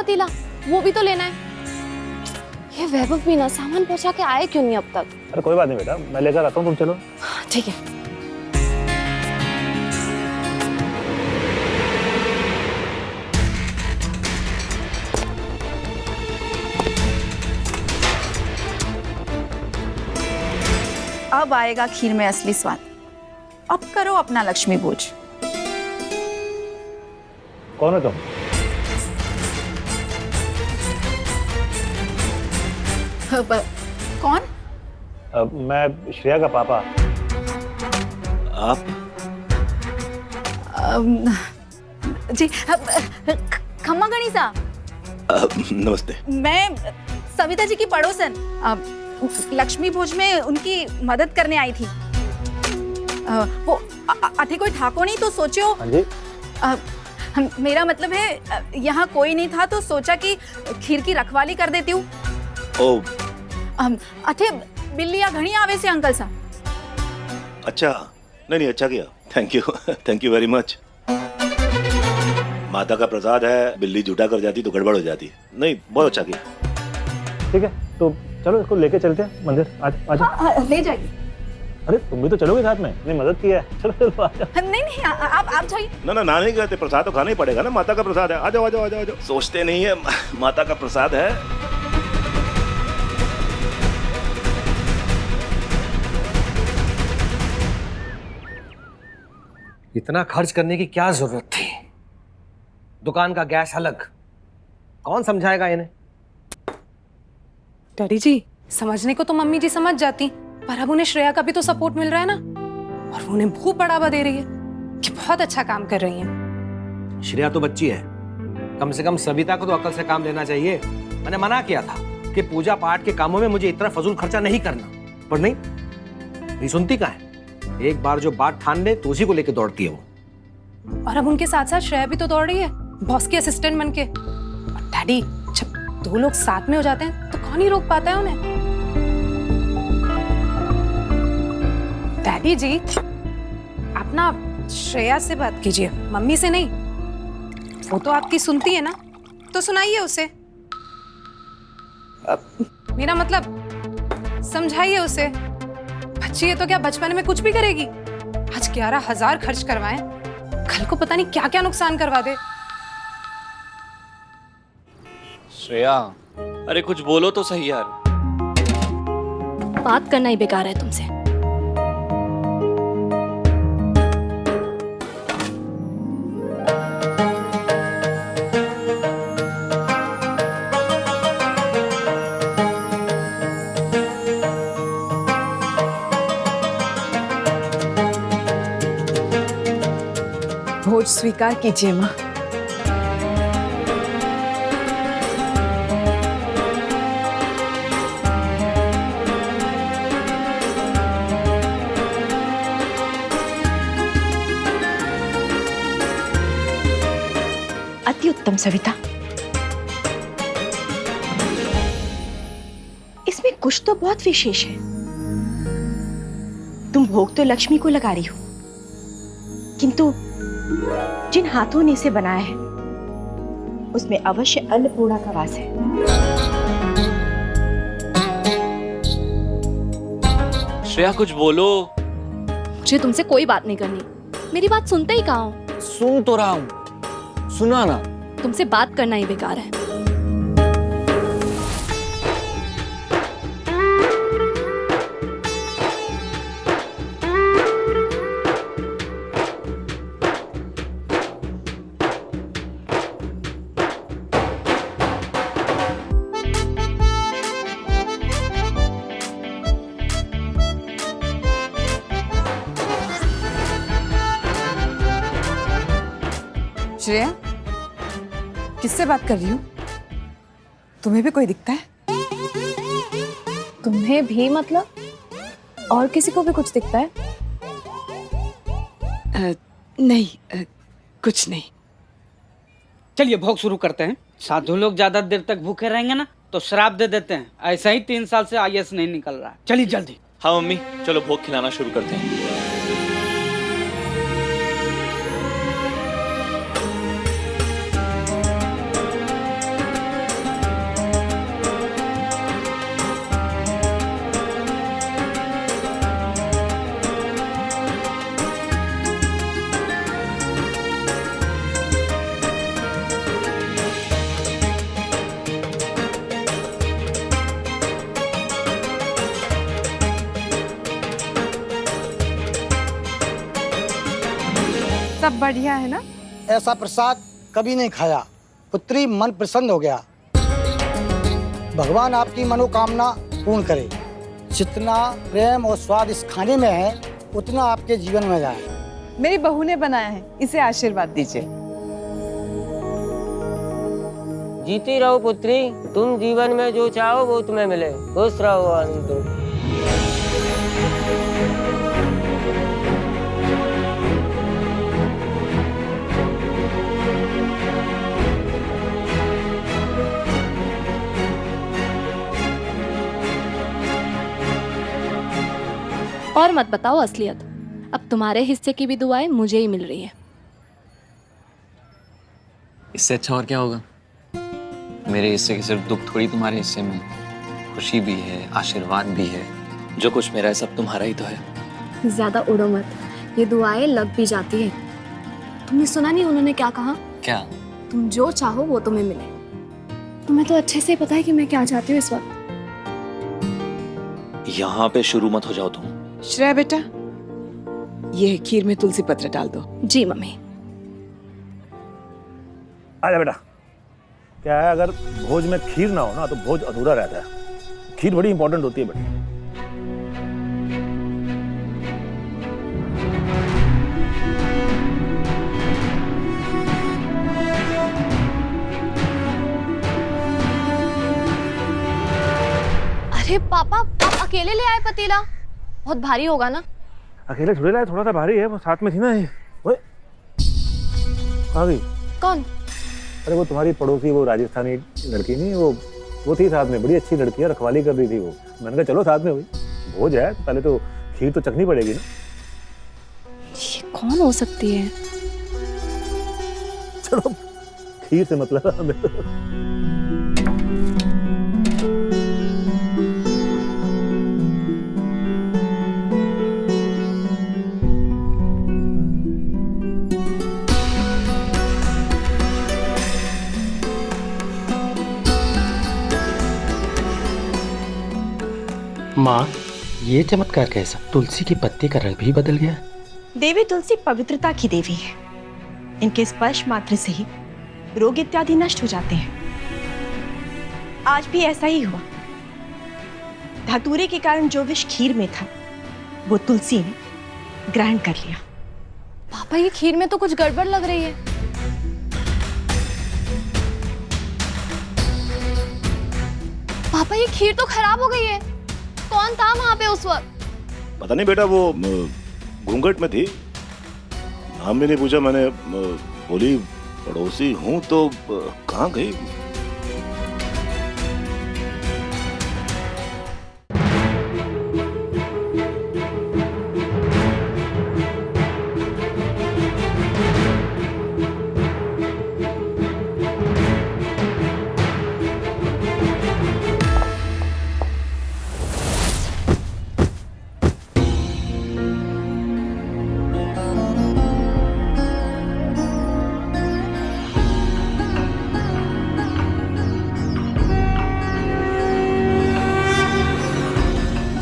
पतीला, वो भी तो लेना है। ये वैभव भी ना सामान पहुंचा के आए क्यों नहीं अब तक? अरे कोई बात नहीं बेटा, मैं लेकर आता हूँ, तुम चलो। ठीक है। अब आएगा खीर में असली स्वाद। अब करो अपना लक्ष्मी भोज। कौन है तुम? कौन? मैं श्रेया का पापा। आप? जी खम्मा गणिसा। नमस्ते। मैं सविता जी की पड़ोसन लक्ष्मी भोज में उनकी मदद करने आई थी। वो अथे कोई ठाको नहीं तो सोचो। हाँ जी। मेरा मतलब है यहाँ कोई नहीं था तो सोचा कि खीर की रखवाली कर देती हूँ। ओ अथे बिल्लियाँ घनी आवे से अंकल सा। अच्छा, नहीं अच्छा किया, थैंक यू वेरी मच। माता का प्रसाद है, बिल्ली झूठा कर जाती तो गड़बड़ हो जाती है। नहीं, बहुत अच्छा किया। ठीक है, तो चलो इसको लेके चलते हैं मंदिर। आजा। ले जाइए। अरे तुम भी तो चलोगे साथ में, इतनी मदद की है। चलो चलो आजा। नहीं आप जाइए। ना नहीं कहते, प्रसाद तो खाना ही पड़ेगा ना, माता का प्रसाद है। आ जाओ। सोचते नहीं है माता का प्रसाद है। इतना खर्च करने की क्या जरूरत थी? दुकान का गैस अलग, कौन समझाएगा इन्हें? डैडी जी, समझने को तो मम्मी जी समझ जाती, पर अब उन्हें श्रेया का भी तो सपोर्ट मिल रहा है ना, और वो उन्हें खूब बढ़ावा दे रही है कि बहुत अच्छा काम कर रही हैं। श्रेया तो बच्ची है, कम से कम सविता को तो अकल से काम लेना चाहिए। मैंने मना किया था कि पूजा पाठ के कामों में मुझे इतना फजूल खर्चा नहीं करना, पर नहीं सुनती कहाँ है। एक बार जो बात ठान ले तो उसी को लेकर दौड़ती है वो। और अब उनके साथ साथ श्रेया भी तो दौड़ रही है बॉस की असिस्टेंट बनके। और डैडी, जब दो लोग साथ में हो जाते हैं तो कौन ही रोक पाता है उन्हें? डैडी जी, आप ना श्रेया से बात कीजिए, मम्मी से नहीं। वो तो आपकी सुनती है ना, तो सुनाइए उसे। मेरा मतलब समझाइए उसे। बच्ची है तो क्या बचपन में कुछ भी करेगी? आज 11,000 खर्च करवाएं, कल को पता नहीं क्या क्या नुकसान करवा दे। श्रेया, अरे कुछ बोलो तो सही यार। बात करना ही बेकार है तुमसे। भोज स्वीकार कीजिए माँ। अति उत्तम सविता, इसमें कुछ तो बहुत विशेष है। तुम भोग तो लक्ष्मी को लगा रही हो, किंतु जिन हाथों ने इसे बनाया है उसमें अवश्य अन्नपूर्णा का वास है। श्रेया कुछ बोलो। मुझे तुमसे कोई बात नहीं करनी। मेरी बात सुनते ही कहाँ हो? सुन तो रहा हूँ, सुना ना। तुमसे बात करना ही बेकार है। श्रेया, किससे बात कर रही हूँ? तुम्हें भी कोई दिखता है? तुम्हें भी मतलब? और किसी को भी कुछ दिखता है? नहीं, कुछ नहीं। चलिए भोग शुरू करते हैं। साधु लोग ज्यादा देर तक भूखे रहेंगे ना तो श्राप दे देते हैं। ऐसा ही 3 साल से आईएएस नहीं निकल रहा है। चलिए जल्दी। हाँ मम्मी, चलो भोग खिलाना शुरू करते हैं। सब बढ़िया है ना? ऐसा प्रसाद कभी नहीं खाया। पुत्री मन प्रसन्न हो गया। भगवान आपकी मनोकामना पूर्ण करे। जितना प्रेम और स्वाद इस खाने में है उतना आपके जीवन में जाए। मेरी बहू ने बनाया है, इसे आशीर्वाद दीजिए। जीती रहो पुत्री, तुम जीवन में जो चाहो वो तुम्हें मिले। खुश रहो आनंद दो। और मत बताओ असलियत, अब तुम्हारे हिस्से की भी दुआएं मुझे ही मिल रही है। इससे अच्छा और क्या होगा? मेरे हिस्से की सिर्फ दुख थोड़ी तुम्हारे हिस्से में, खुशी भी है, आशीर्वाद भी है। जो कुछ मेरा है सब तुम्हारा ही तो है। ज्यादा उड़ो मत, ये दुआएं लग भी जाती है। तुमने सुना नहीं उन्होंने क्या कहा? क्या? तुम जो चाहो वो तुम्हें मिले। तुम्हें तो अच्छे से पता है कि मैं क्या चाहती हूँ इस वक्त। यहाँ पे शुरू मत हो जाओ तुम। श्रेया बेटा, ये खीर में तुलसी पत्र डाल दो। जी मम्मी। आजा बेटा। क्या है, अगर भोज में खीर ना हो ना तो भोज अधूरा रहता है। खीर बड़ी इंपॉर्टेंट होती है बेटा। अरे पापा, आप अकेले ले आए पतीला? बहुत भारी होगा ना? अकेले थोड़ी लाए, थोड़ा सा भारी है। वो साथ में थी ना। ये ओए, आ गई। कौन? अरे वो तुम्हारी पड़ोसी, वो राजस्थानी लड़की नहीं, वो थी साथ में। बड़ी अच्छी लड़की है, रखवाली कर रही थी वो। मैंने कहा चलो साथ में। हुई भोज है तो पहले तो खीर तो चखनी पड़ेगी ना। ये कौन हो सकती है? चलो खीर से मतलब हमें तो। माँ, ये चमत्कार कैसा? तुलसी की पत्ती का रंग भी बदल गया। देवी तुलसी पवित्रता की देवी है। इनके स्पर्श मात्र से ही रोग इत्यादि नष्ट हो जाते हैं। आज भी ऐसा ही हुआ। धतूरे के कारण जो विष खीर में था वो तुलसी ने ग्रहण कर लिया। पापा, ये खीर में तो कुछ गड़बड़ लग रही है। पापा, ये खीर तो खराब हो गई है। कौन था वहां पे उस वक्त? पता नहीं बेटा, वो घूंघट में थी। नाम भी नहीं पूछा मैंने। बोली पड़ोसी हूँ तो कहाँ गई?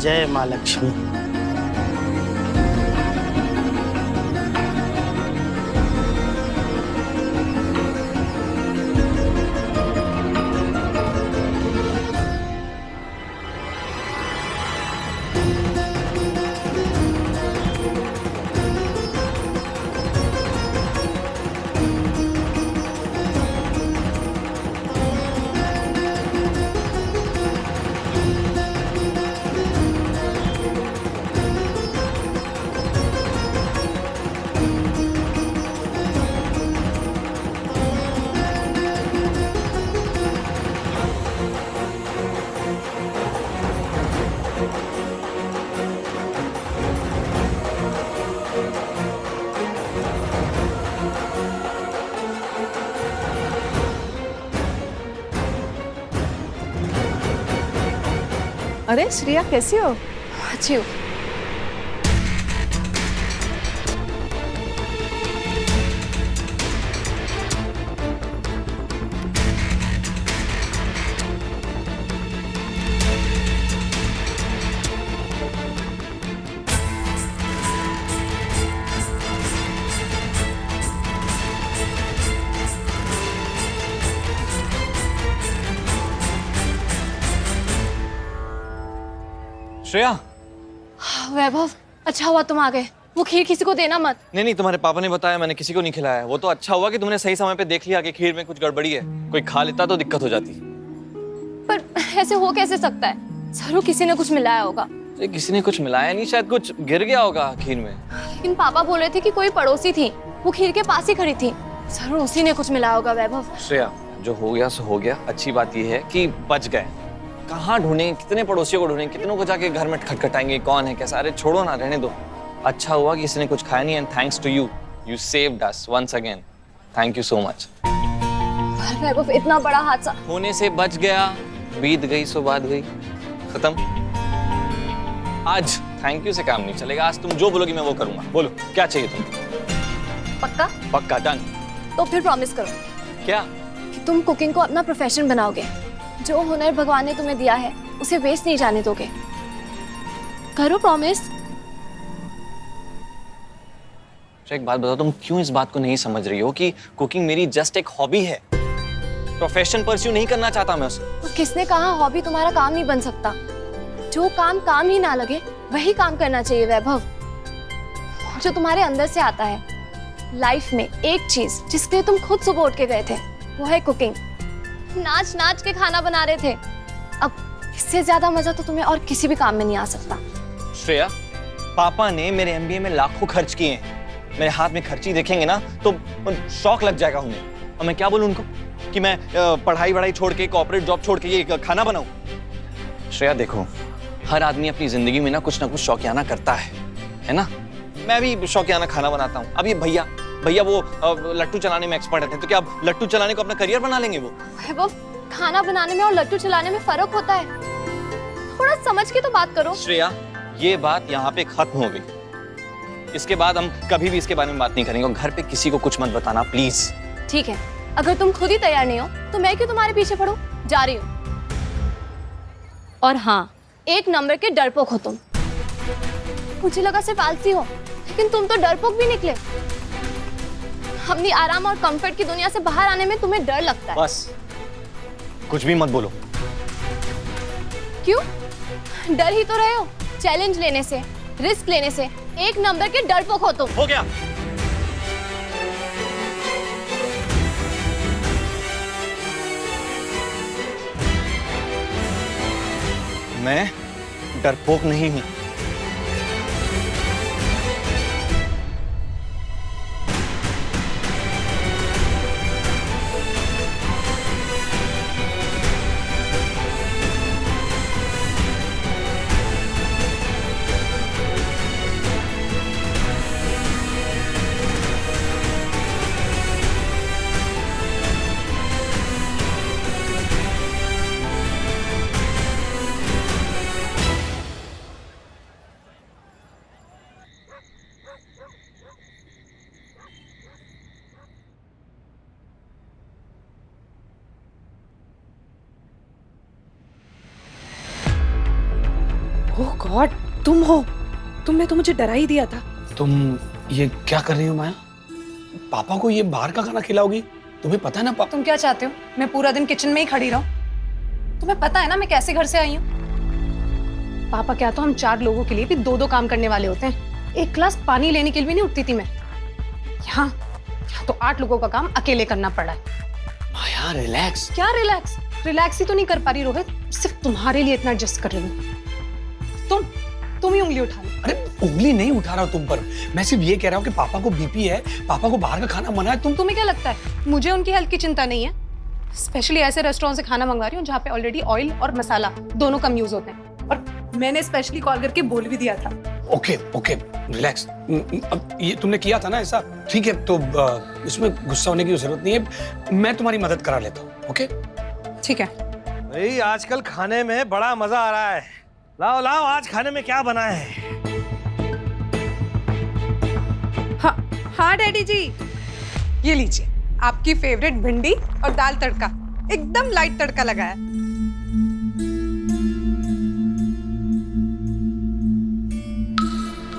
जय माँ लक्ष्मी। अरे श्रेया, कैसी हो? अच्छी हो। श्रेया। वैभव, अच्छा हुआ तुम आ गए। वो खीर किसी को देना मत। नहीं, तुम्हारे पापा ने बताया, मैंने किसी को नहीं खिलाया। वो तो अच्छा हुआ कि तुमने सही समय पे देख लिया कि खीर में कुछ गड़बड़ी है। कोई खा लेता तो दिक्कत हो जाती। पर ऐसे हो कैसे सकता है? जरूर किसी ने कुछ मिलाया होगा। किसी ने कुछ मिलाया नहीं, शायद कुछ गिर गया होगा खीर में। लेकिन पापा बोल रहे थे कि कोई पड़ोसी थी, वो खीर के पास ही खड़ी थी। जरूर उसी ने कुछ मिलाया होगा वैभव। श्रेया, जो हो गया सो हो गया। अच्छी बात यह है कि बच गए। कहाँ ढूंढेंगे, कितने पड़ोसियों को ढूंढेंगे, कितनों को जाके घर में खटखटाएंगे, कौन है कैसा। अरे छोड़ो ना, रहने दो। अच्छा हुआ कि किसी ने कुछ खाया नहीं। And thanks to you, you saved us once again. Thank you so much. Vaibhav, इतना बड़ा हादसा होने से बच गया। बीत गई सो बात गई, खत्म। आज थैंक यू से काम नहीं चलेगा। आज तुम जो बोलोगी मैं वो करूंगा। बोलो क्या चाहिए तुम्हें? पक्का? पक्का, डन। तो फिर प्रॉमिस करो। क्या? कि तुम कुकिंग को अपना प्रोफेशन बनाओगे। जो हुनर भगवान ने तुम्हें दिया है उसे वेस्ट नहीं जाने दोगे। करो प्रॉमिस। एक बात बताओ, तुम क्यों इस बात को नहीं समझ रही हो कि कुकिंग मेरी जस्ट एक हॉबी है। प्रोफेशन परस्यू नहीं करना चाहता मैं उसे। तो किसने कहा हॉबी तुम्हारा काम नहीं बन सकता? जो काम काम ही ना लगे वही काम करना चाहिए वैभव, जो तुम्हारे अंदर से आता है। लाइफ में एक चीज जिसके लिए तुम खुद सुबह उठ के गए थे वो है कुकिंग। नाच नाच के खाना बना रहे थे। अब इससे ज्यादा मजा तो तुम्हें और किसी भी काम में नहीं आ सकता। श्रेया, पापा ने मेरे एमबीए में लाखों खर्च किए हैं। मेरे हाथ में खर्ची देखेंगे ना तो शौक लग जाएगा उन्हें। और मैं क्या बोलूं उनको कि मैं पढ़ाई वढ़ाई छोड़ के, कॉर्पोरेट जॉब छोड़ के ये खाना बनाऊं? श्रेया देखो, हर आदमी अपनी जिंदगी में ना कुछ शौकियाना करता है ना। मैं भी शौकियाना खाना बनाता हूँ। अब ये भैया वो लट्टू चलाने में एक्सपर्ट है, तो क्या अब लट्टू चलाने को अपना करियर बना लेंगे वो? वैभव, खाना बनाने में और लट्टू चलाने में फर्क होता है। थोड़ा समझ के तो बात करो। श्रेया, ये बात यहाँ पे खत्म हो गई। इसके बाद हम कभी भी इसके बारे में बात नहीं करेंगे। और घर पे किसी को कुछ मत बताना प्लीज। ठीक है, अगर तुम खुद ही तैयार नहीं हो तो मैं क्यों तुम्हारे पीछे पड़ूं? जा रही हूँ। और हाँ, एक नंबर के डरपोक हो तुम। मुझे लगा सिर्फ आलसी हो, लेकिन तुम तो डरपोक भी निकले। अपनी आराम और कंफर्ट की दुनिया से बाहर आने में तुम्हें डर लगता है। बस कुछ भी मत बोलो। क्यों? डर ही तो रहे हो चैलेंज लेने से, रिस्क लेने से। एक नंबर के डरपोक हो तुम। हो गया। मैं डरपोक नहीं हूं। ओह गॉड, तुम हो। तुमने तो मुझे डरा ही दिया था। तुम ये क्या कर रही हो माया? पापा को ये बाहर का खाना खिलाओगी? तुम्हें पता है ना तुम क्या चाहते हो? मैं पूरा दिन किचन में ही खड़ी रहूं? तुम्हें पता है ना मैं कैसे घर से आई हूँ? पापा क्या, तो हम 4 लोगों के लिए भी 2-2 काम करने वाले होते हैं। एक गिलास पानी लेने के लिए भी नहीं उठती थी मैं। यहाँ तो 8 लोगों का काम अकेले करना पड़ा है। माया रिलैक्स। क्या रिलैक्स? रिलैक्स ही तो नहीं कर पा रही रोहित। सिर्फ तुम्हारे लिए इतना एडजस्ट कर रही हूँ। तुम ही उंगली उठा लो। अरे उंगली नहीं उठा रहा हूं तुम पर। मैं सिर्फ ये कह रहा हूँ कि पापा को बीपी है, पापा को बाहर का खाना मना है। तुम्हें क्या लगता है मुझे उनकी हेल्थ की चिंता नहीं है? स्पेशली ऐसे रेस्टोरेंट से खाना मंगवा रही हूँ जहाँ पे ऑलरेडी ऑयल और मसाला दोनों कम यूज होते हैं। और मैंने स्पेशली कॉल करके बोल भी दिया था। Okay relax. अब ये तुमने किया था ना ऐसा, ठीक है, तो इसमें गुस्सा होने की जरूरत नहीं है। मैं तुम्हारी मदद करा लेता हूँ। ओके ठीक है। भाई आजकल खाने में बड़ा मजा आ रहा है। लाओ लाओ, आज खाने में क्या बना है? हाँ डैडी जी, ये लीजिए आपकी फेवरेट भिंडी और दाल तड़का। एकदम लाइट तड़का लगा है।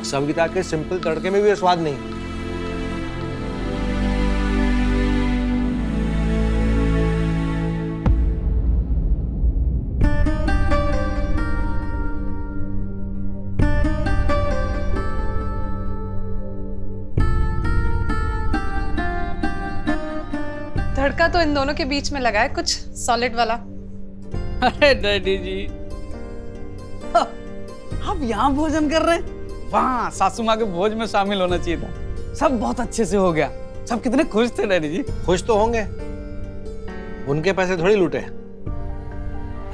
सविता के सिंपल तड़के में भी स्वाद नहीं। तड़का तो इन दोनों के बीच में लगा है, कुछ सॉलिड वाला। अरे डैडी जी, आप यहाँ भोजन कर रहे हैं? वहाँ सासू माँ के भोज में शामिल होना चाहिए था। सब बहुत अच्छे से हो गया, सब कितने खुश थे डैडी जी। खुश तो होंगे, उनके पैसे थोड़ी लूटे।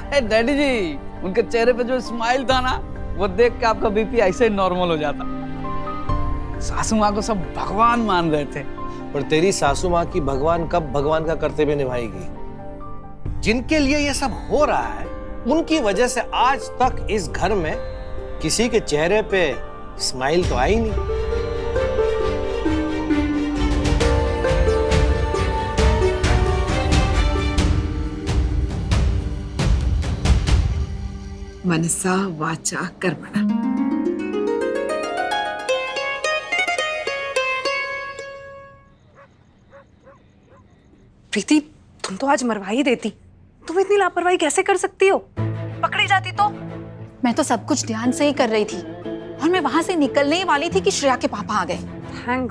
अरे डैडी जी, उनके चेहरे पे जो स्माइल था ना, वो देख के आपका बीपी ऐसे ही नॉर्मल हो जाता। सासू माँ को सब भगवान मान रहे थे। पर तेरी सासू माँ की भगवान कब भगवान का कर्तव्य निभाएगी? जिनके लिए ये सब हो रहा है, उनकी वजह से आज तक इस घर में किसी के चेहरे पे स्माइल तो आई नहीं। मनसा वाचा कर्मणा। प्रीति, तुम तो आज मरवा ही देती। तुम इतनी लापरवाही कैसे कर सकती हो? पकड़ी जाती तो। मैं तो सब कुछ ध्यान से ही कर रही थी और मैं वहां से निकलने ही वाली थी कि श्रेया के पापा आ गए। थैंक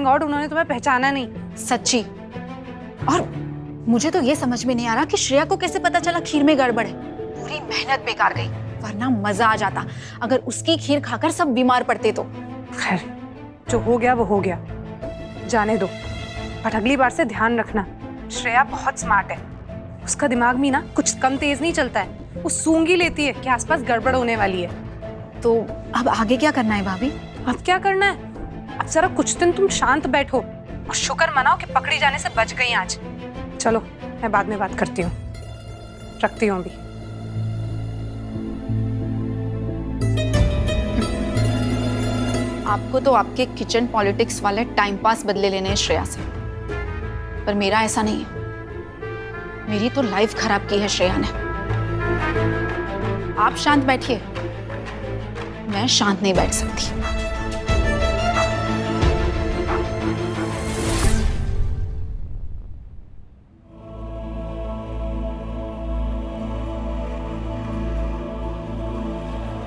गॉड उन्होंने तुम्हें पहचाना नहीं। सच्ची। और मुझे तो ये समझ में नहीं आ रहा कि श्रेया को कैसे पता चला खीर में गड़बड़ है। पूरी मेहनत बेकार गई, वरना मजा आ जाता अगर उसकी खीर खाकर सब बीमार पड़ते तो। खैर, जो हो गया वो हो गया, जाने दो। बट अगली बार से ध्यान रखना, श्रेया बहुत स्मार्ट है। उसका दिमाग भी ना कुछ कम तेज नहीं चलता है। वो सूंघी लेती है कि आसपास गड़बड़ होने वाली है। तो अब आगे क्या करना है भाभी? अब क्या करना है? अब जरा कुछ दिन तुम शांत बैठो और शुक्र मनाओ कि पकड़ी जाने से बच गई आज। चलो, मैं बाद में बात करती हूँ, रखती हूँ अभी। आपको तो आपके किचन पॉलिटिक्स वाले टाइम पास बदले लेने हैं श्रेया से, पर मेरा ऐसा नहीं है। मेरी तो लाइफ खराब की है श्रेया ने। आप शांत बैठिए, मैं शांत नहीं बैठ सकती।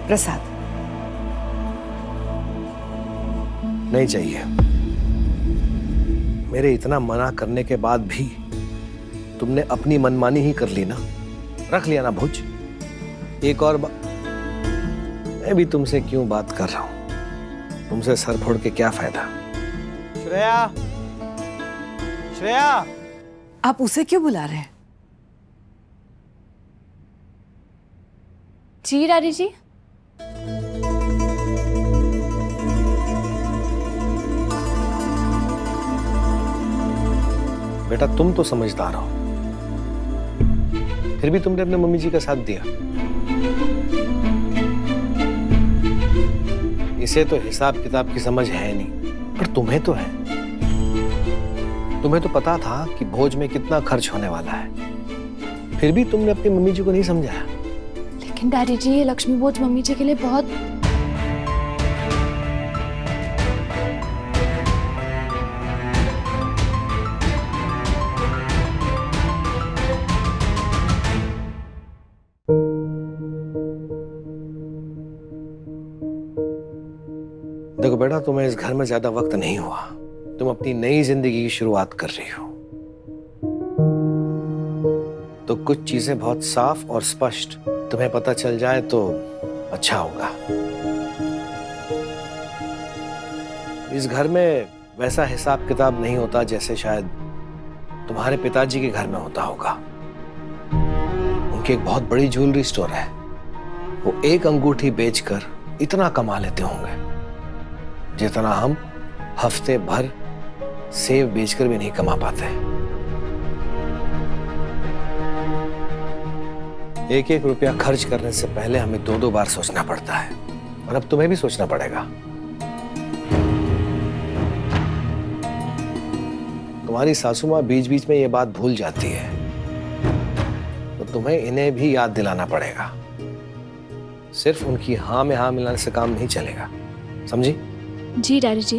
प्रसाद। नहीं चाहिए। मेरे इतना मना करने के बाद भी तुमने अपनी मनमानी ही कर ली ना। रख लिया ना भोज। एक और मैं भी तुमसे क्यों बात कर रहा हूं? तुमसे सर फोड़ के क्या फायदा? श्रेया, श्रेया, आप उसे क्यों बुला रहे हैं? जी डैडी जी। बेटा, तुम तो समझदार हो, फिर भी तुमने अपने मम्मी जी का साथ दिया। इसे तो हिसाब किताब की समझ है नहीं, पर तुम्हें तो है। तुम्हें तो पता था कि भोज में कितना खर्च होने वाला है, फिर भी तुमने अपनी मम्मी जी को नहीं समझाया। लेकिन डैडी जी, ये लक्ष्मी भोज मम्मी जी के लिए बहुत देखो बेटा, तुम्हें इस घर में ज्यादा वक्त नहीं हुआ। तुम अपनी नई जिंदगी की शुरुआत कर रही हो, तो कुछ चीजें बहुत साफ और स्पष्ट तुम्हें पता चल जाए तो अच्छा होगा। इस घर में वैसा हिसाब किताब नहीं होता जैसे शायद तुम्हारे पिताजी के घर में होता होगा। उनकी एक बहुत बड़ी ज्वेलरी स्टोर है। वो एक अंगूठी बेचकर इतना कमा लेते होंगे जितना हम हफ्ते भर सेव बेचकर भी नहीं कमा पाते। एक एक रुपया खर्च करने से पहले हमें दो दो बार सोचना पड़ता है, और अब तुम्हें भी सोचना पड़ेगा। तुम्हारी सासू माँ बीच बीच में ये बात भूल जाती है, तो तुम्हें इन्हें भी याद दिलाना पड़ेगा। सिर्फ उनकी हाँ में हाँ मिलाने से काम नहीं चलेगा, समझी? जी डैडी जी।